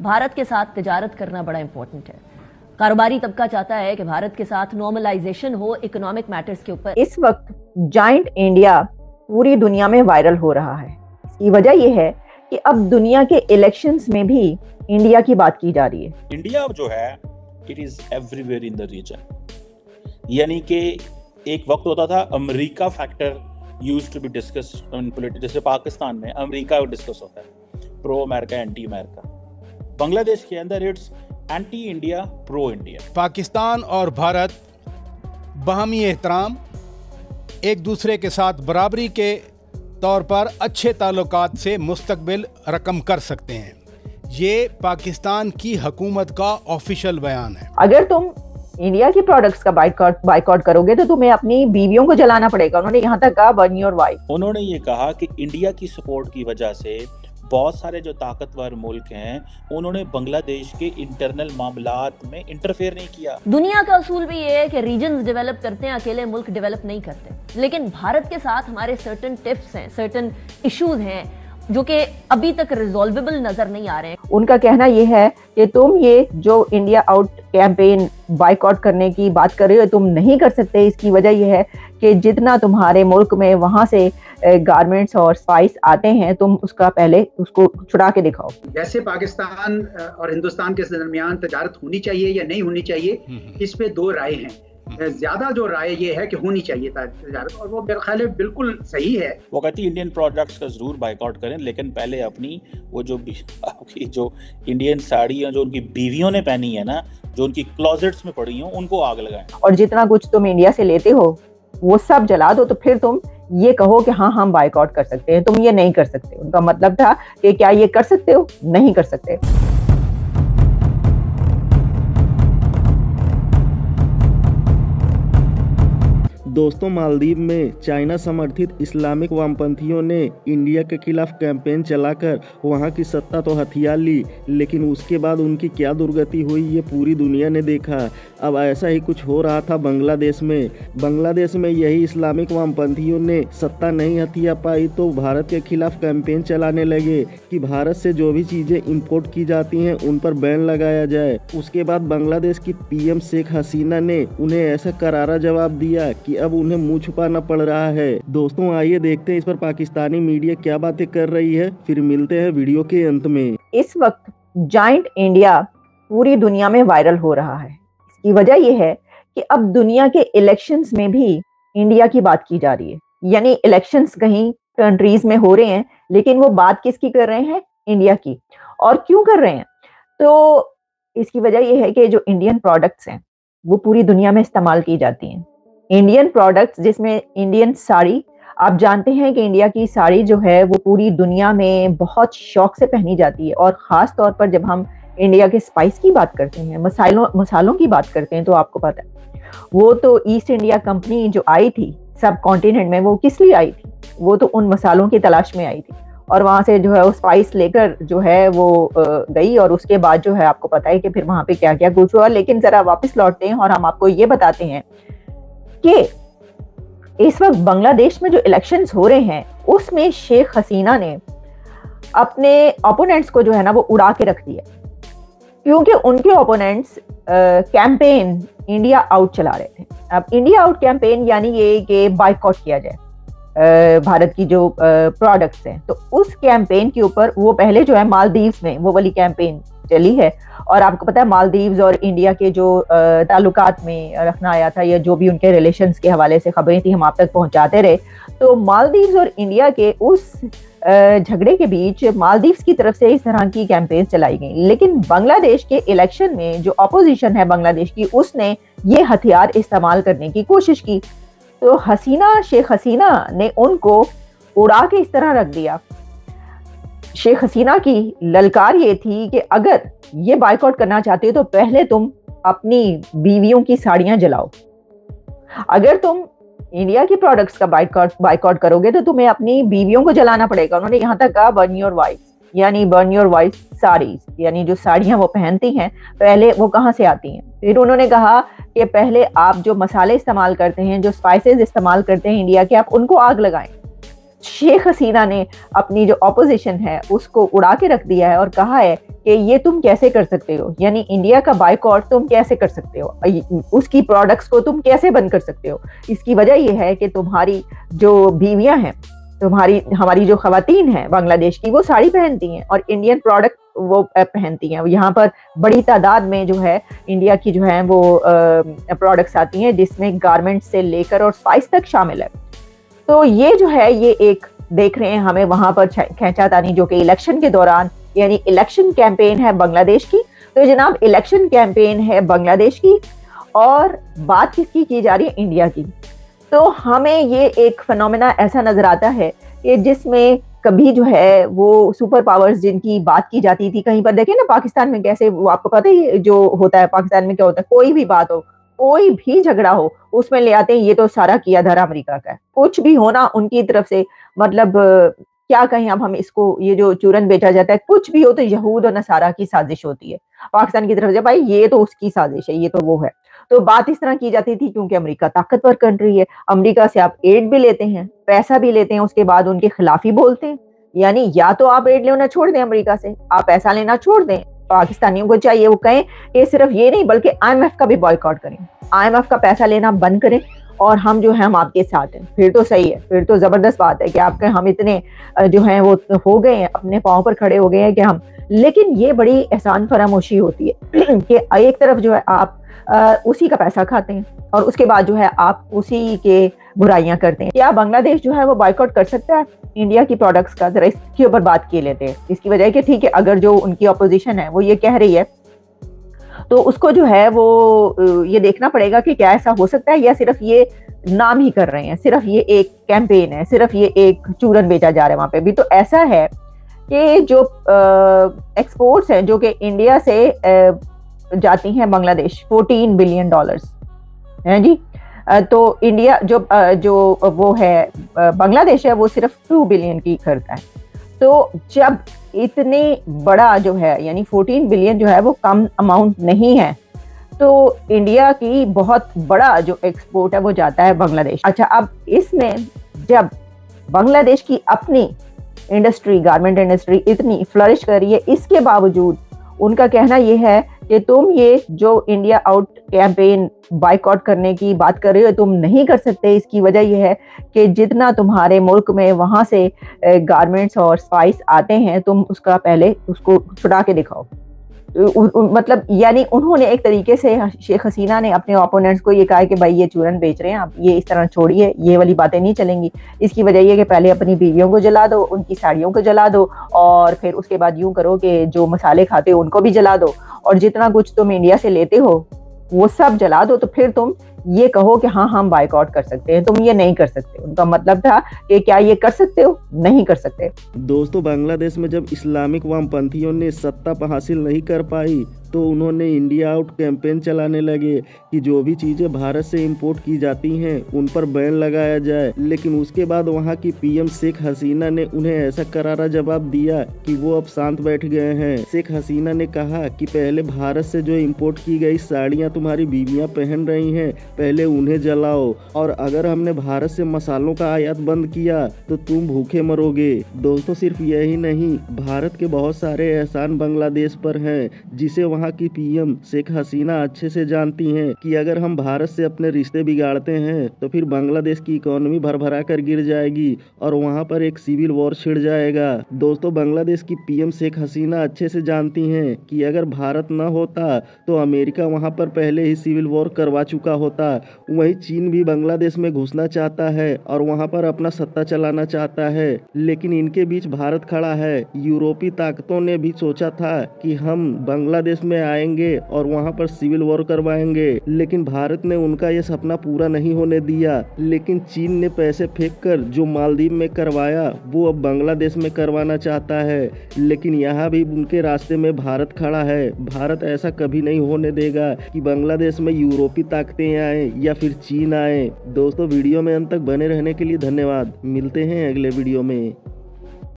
भारत के साथ तिजारत करना बड़ा इंपॉर्टेंट है। कारोबारी तबका चाहता है कि भारत के साथ नॉर्मलाइजेशन हो इकोनॉमिक मैटर्स के ऊपर। इस वक्त जायंट इंडिया पूरी दुनिया में वायरल हो रहा है। इसकी वजह यह है कि अब दुनिया के इलेक्शंस में भी इंडिया की बात की जा रही है। इंडिया जो है it is everywhere in the region, यानी कि एक वक्त होता था America factor used to be discussed in politics. जैसे पाकिस्तान में अमेरिका डिस्कस होता है, pro America anti America. Bangladesh के अंदर it's anti India pro India. Pakistan और भारत बाहमी एहतराम, एक दूसरे के साथ बराबरी के तौर पर अच्छे ताल्लुकात से मुस्तकबिल रकम कर सकते हैं। ये पाकिस्तान की हुकूमत का ऑफिशियल बयान है। अगर तुम इंडिया की प्रोडक्ट्स का बाइकआउट करोगे तो तुम्हें अपनी बीवियों को जलाना पड़ेगा। उन्होंने यहाँ तक कहा बर्न योर वाइफ। उन्होंने ये कहा कि इंडिया की सपोर्ट की वजह से बहुत सारे जो ताकतवर मुल्क हैं उन्होंने बांग्लादेश के इंटरनल मामलात में इंटरफेयर नहीं किया। दुनिया का असूल भी ये है कि रीजन्स डेवलप करते हैं, अकेले मुल्क डेवलप नहीं करते। लेकिन भारत के साथ हमारे सर्टेन टिप्स हैं, सर्टेन इश्यूज हैं जो कि अभी तक रिजॉल्वेबल नजर नहीं आ रहे हैं। उनका कहना यह है कि तुम ये जो इंडिया आउट कैंपेन बाइकआउट करने की बात कर रहे हो तुम नहीं कर सकते। इसकी वजह यह है कि जितना तुम्हारे मुल्क में वहां से गारमेंट्स और स्पाइस आते हैं तुम उसका पहले उसको छुड़ा के दिखाओ। जैसे पाकिस्तान और हिंदुस्तान के दरमियान तजारत होनी चाहिए या नहीं होनी चाहिए, इस पे दो राय हैं। ज्यादा जो राय ये है कि होनी चाहिए तजारत, और वो मेरे ख्याल में बिल्कुल सही है। वो कहती इंडियन प्रोडक्ट्स का जरूर बाइकआउट करें, लेकिन पहले अपनी वो जो इंडियन साड़ियाँ जो उनकी बीवियों ने पहनी है ना, जो उनकी क्लोजेट्स में पड़ी हो, उनको आग लगाएं। और जितना कुछ तुम इंडिया से लेते हो वो सब जला दो, तो फिर तुम ये कहो कि हाँ हम बाइकआउट कर सकते हैं। तुम ये नहीं कर सकते। उनका मतलब था कि क्या ये कर सकते हो? नहीं कर सकते। दोस्तों, मालदीव में चाइना समर्थित इस्लामिक वामपंथियों ने इंडिया के खिलाफ कैंपेन चलाकर वहां की सत्ता तो हथिया ली, लेकिन उसके बाद उनकी क्या दुर्गति हुई ये पूरी दुनिया ने देखा। अब ऐसा ही कुछ हो रहा था बांग्लादेश में। बांग्लादेश में यही इस्लामिक वामपंथियों ने सत्ता नहीं हथिया पाई तो भारत के खिलाफ कैंपेन चलाने लगे कि भारत से जो भी चीज़ें इंपोर्ट की जाती हैं उन पर बैन लगाया जाए। उसके बाद बांग्लादेश की पीएम शेख हसीना ने उन्हें ऐसा करारा जवाब दिया कि अब उन्हें मुंह छुपाना पड़ रहा है। दोस्तों, आइए देखते हैं इस पर पाकिस्तानी मीडिया क्या बातें कर रही है, फिर मिलते हैं वीडियो के अंत में। इस वक्त जायंट इंडिया पूरी दुनिया में वायरल हो रहा है। इसकी वजह यह है कि अब दुनिया के इलेक्शंस में भी इंडिया की बात की जा रही है। यानी इलेक्शंस कहीं कंट्रीज में हो रहे हैं, लेकिन वो बात किसकी कर रहे हैं? इंडिया की। और क्यों कर रहे हैं? तो इसकी वजह यह है कि जो इंडियन प्रोडक्ट्स हैं वो पूरी दुनिया में इस्तेमाल की जाती हैं। इंडियन प्रोडक्ट्स जिसमें इंडियन साड़ी, आप जानते हैं कि इंडिया की साड़ी जो है वो पूरी दुनिया में बहुत शौक से पहनी जाती है। और ख़ास तौर पर जब हम इंडिया के स्पाइस की बात करते हैं, मसालों की बात करते हैं, तो आपको पता है वो तो ईस्ट इंडिया कंपनी जो आई थी सब कॉन्टिनेंट में, वो किस लिए आई थी? वो तो उन मसालों की तलाश में आई थी और वहाँ से जो है वो स्पाइस लेकर जो है वो गई। और उसके बाद जो है आपको पता है कि फिर वहाँ पे क्या क्या कुछ हुआ। लेकिन ज़रा वापस लौटते हैं और हम आपको ये बताते हैं कि इस वक्त बांग्लादेश में जो इलेक्शंस हो रहे हैं उसमें शेख हसीना ने अपने ओपोनेंट्स को जो है ना वो उड़ा के रख दिया, क्योंकि उनके ओपोनेंट्स कैंपेन इंडिया आउट चला रहे थे। अब इंडिया आउट कैंपेन यानी ये कि बाइकआउट किया जाए भारत की जो प्रोडक्ट्स हैं। तो उस कैंपेन के ऊपर वो पहले जो है मालदीव्स में वो वाली कैंपेन चली है। और आपको पता है मालदीव्स और इंडिया के जो ताल्लुकात में रखना आया था या जो भी उनके रिलेशंस के हवाले से खबरें थी हम आप तक पहुंचाते रहे। तो मालदीव्स और इंडिया के उस झगड़े के बीच मालदीव्स की तरफ से इस तरह की कैंपेन चलाई गई। लेकिन बांग्लादेश के इलेक्शन में जो अपोजिशन है बांग्लादेश की, उसने ये हथियार इस्तेमाल करने की कोशिश की। तो शेख हसीना ने उनको उड़ा के इस तरह रख दिया। शेख हसीना की ललकार ये थी कि अगर ये बाइकआउट करना चाहते हो तो पहले तुम अपनी बीवियों की साड़ियां जलाओ। अगर तुम इंडिया की प्रोडक्ट्स का बाइकआउट करोगे तो तुम्हें अपनी बीवियों को जलाना पड़ेगा। उन्होंने यहाँ तक कहा बर्न योर वाइफ, यानी बर्न योर वाइफ साड़ीज, यानी जो साड़ियां वो पहनती हैं पहले वो कहाँ से आती हैं। फिर उन्होंने कहा कि पहले आप जो मसाले इस्तेमाल करते हैं, जो स्पाइसेस इस्तेमाल करते हैं इंडिया के, आप उनको आग लगाएं। शेख हसीना ने अपनी जो ऑपोजिशन है उसको उड़ा के रख दिया है और कहा है कि ये तुम कैसे कर सकते हो, यानी इंडिया का बायकॉट तुम कैसे कर सकते हो, उसकी प्रोडक्ट्स को तुम कैसे बंद कर सकते हो। इसकी वजह ये है कि तुम्हारी जो बीवियां हैं, हमारी जो खवातीन हैं बांग्लादेश की, वो साड़ी पहनती हैं और इंडियन प्रोडक्ट वो पहनती हैं। यहाँ पर बड़ी तादाद में जो है इंडिया की जो है वो प्रोडक्ट्स आती हैं, जिसमें गारमेंट्स से लेकर और स्पाइस तक शामिल है। तो ये जो है ये एक देख रहे हैं हमें वहां पर खींचातानी, जो कि इलेक्शन के दौरान, यानी इलेक्शन कैंपेन है बांग्लादेश की। तो जनाब इलेक्शन कैंपेन है बांग्लादेश की और बात किसकी की जा रही है, इंडिया की। तो हमें ये एक फिनोमेना ऐसा नजर आता है कि जिसमें कभी जो है वो सुपर पावर्स जिनकी बात की जाती थी, कहीं पर देखिए ना पाकिस्तान में कैसे, वो आपको पता ही जो होता है पाकिस्तान में क्या होता है, कोई भी बात हो, कोई भी झगड़ा हो, उसमें ले आते हैं ये तो सारा किया धरा अमेरिका का है। कुछ भी होना उनकी तरफ से, मतलब क्या कहें अब हम इसको, ये जो चूरन बेचा जाता है, कुछ भी हो तो यहूद और नसारा की साजिश होती है पाकिस्तान की तरफ से, भाई ये तो उसकी साजिश है, ये तो वो है। तो बात इस तरह की जाती थी क्योंकि अमेरिका ताकतवर कंट्री है, अमेरिका से आप एड भी लेते हैं, पैसा भी लेते हैं, उसके बाद उनके खिलाफ ही बोलते हैं। यानी या तो आप एड लेना छोड़ दें अमेरिका से, आप पैसा लेना छोड़ दें, पाकिस्तानियों को चाहिए वो कहें कि सिर्फ ये नहीं बल्कि IMF का भी बॉयकॉट करें, IMF का पैसा लेना बंद करें और हम जो है हम आपके साथ हैं, फिर तो सही है, फिर तो जबरदस्त बात है कि आपके हम इतने जो हैं वो हो गए हैं, अपने पाँव पर खड़े हो गए हैं कि हम। लेकिन ये बड़ी एहसान फरामोशी होती है कि एक तरफ जो है आप उसी का पैसा खाते हैं और उसके बाद जो है आप उसी के बुराइयां करते हैं। क्या बांग्लादेश जो है वो बॉयकॉट कर सकता है इंडिया की प्रोडक्ट्स का? जरा इसके ऊपर बात किए लेते हैं। इसकी वजह है कि ठीक है, अगर जो उनकी अपोजिशन है वो ये कह रही है तो उसको जो है वो ये देखना पड़ेगा कि क्या ऐसा हो सकता है या सिर्फ ये नाम ही कर रहे हैं, सिर्फ ये एक कैंपेन है, सिर्फ ये एक चूरन बेचा जा रहा है वहां पे भी। तो ऐसा है कि जो एक्सपोर्ट्स हैं जो कि इंडिया से जाती हैं बांग्लादेश, $14 बिलियन है जी। तो इंडिया जो वो है बांग्लादेश है वो सिर्फ 2 बिलियन की करता है। तो जब इतने बड़ा जो है यानी 14 बिलियन जो है वो कम अमाउंट नहीं है, तो इंडिया की बहुत बड़ा जो एक्सपोर्ट है वो जाता है बांग्लादेश। अच्छा, अब इसमें जब बांग्लादेश की अपनी इंडस्ट्री, गारमेंट इंडस्ट्री इतनी फ्लरिश कर रही है, इसके बावजूद उनका कहना यह है कि तुम ये जो इंडिया आउट कैंपेन बायकॉट करने की बात कर रहे हो तुम नहीं कर सकते। इसकी वजह यह है कि जितना तुम्हारे मुल्क में वहां से गारमेंट्स और स्पाइस आते हैं, तुम उसका पहले उसको छुड़ा के दिखाओ। मतलब यानी उन्होंने एक तरीके से, शेख हसीना ने अपने ओपोनेंट्स को ये कहा कि भाई ये चूरन बेच रहे हैं आप, ये इस तरह छोड़िए, ये वाली बातें नहीं चलेंगी। इसकी वजह ये कि पहले अपनी बीवियों को जला दो, उनकी साड़ियों को जला दो और फिर उसके बाद यूं करो कि जो मसाले खाते हो उनको भी जला दो और जितना कुछ तुम इंडिया से लेते हो वो सब जला दो। तो फिर तुम ये कहो कि हाँ हम बायकॉट कर सकते हैं, तुम ये नहीं कर सकते। उनका मतलब था कि क्या ये कर सकते हो? नहीं कर सकते। दोस्तों, बांग्लादेश में जब इस्लामिक वामपंथियों ने सत्ता हासिल नहीं कर पाई तो उन्होंने इंडिया आउट कैंपेन चलाने लगे कि जो भी चीज़ें भारत से इंपोर्ट की जाती हैं उन पर बैन लगाया जाए। लेकिन उसके बाद वहां की PM शेख हसीना ने उन्हें ऐसा करारा जवाब दिया कि वो अब शांत बैठ गए हैं। शेख हसीना ने कहा कि पहले भारत से जो इंपोर्ट की गई साड़ियाँ तुम्हारी बीवियाँ पहन रही हैं, पहले उन्हें जलाओ, और अगर हमने भारत से मसालों का आयात बंद किया तो तुम भूखे मरोगे। दोस्तों, सिर्फ यही नहीं, भारत के बहुत सारे एहसान बांग्लादेश पर हैं जिसे वहाँ की PM शेख हसीना अच्छे से जानती हैं कि अगर हम भारत से अपने रिश्ते बिगाड़ते हैं तो फिर बांग्लादेश की इकोनॉमी भरभरा कर गिर जाएगी और वहाँ पर एक सिविल वॉर छिड़ जाएगा। दोस्तों, बांग्लादेश की PM शेख हसीना अच्छे से जानती हैं कि अगर भारत न होता तो अमेरिका वहाँ पर पहले ही सिविल वॉर करवा चुका होता। वहीं चीन भी बांग्लादेश में घुसना चाहता है और वहाँ पर अपना सत्ता चलाना चाहता है, लेकिन इनके बीच भारत खड़ा है। यूरोपीय ताकतों ने भी सोचा था कि हम बांग्लादेश में आएंगे और वहां पर सिविल वॉर करवाएंगे, लेकिन भारत ने उनका ये सपना पूरा नहीं होने दिया। लेकिन चीन ने पैसे फेंककर जो मालदीव में करवाया वो अब बांग्लादेश में करवाना चाहता है, लेकिन यहाँ भी उनके रास्ते में भारत खड़ा है। भारत ऐसा कभी नहीं होने देगा कि बांग्लादेश में यूरोपीय ताकतें आए या फिर चीन आए। दोस्तों, वीडियो में अंत तक बने रहने के लिए धन्यवाद। मिलते हैं अगले वीडियो में।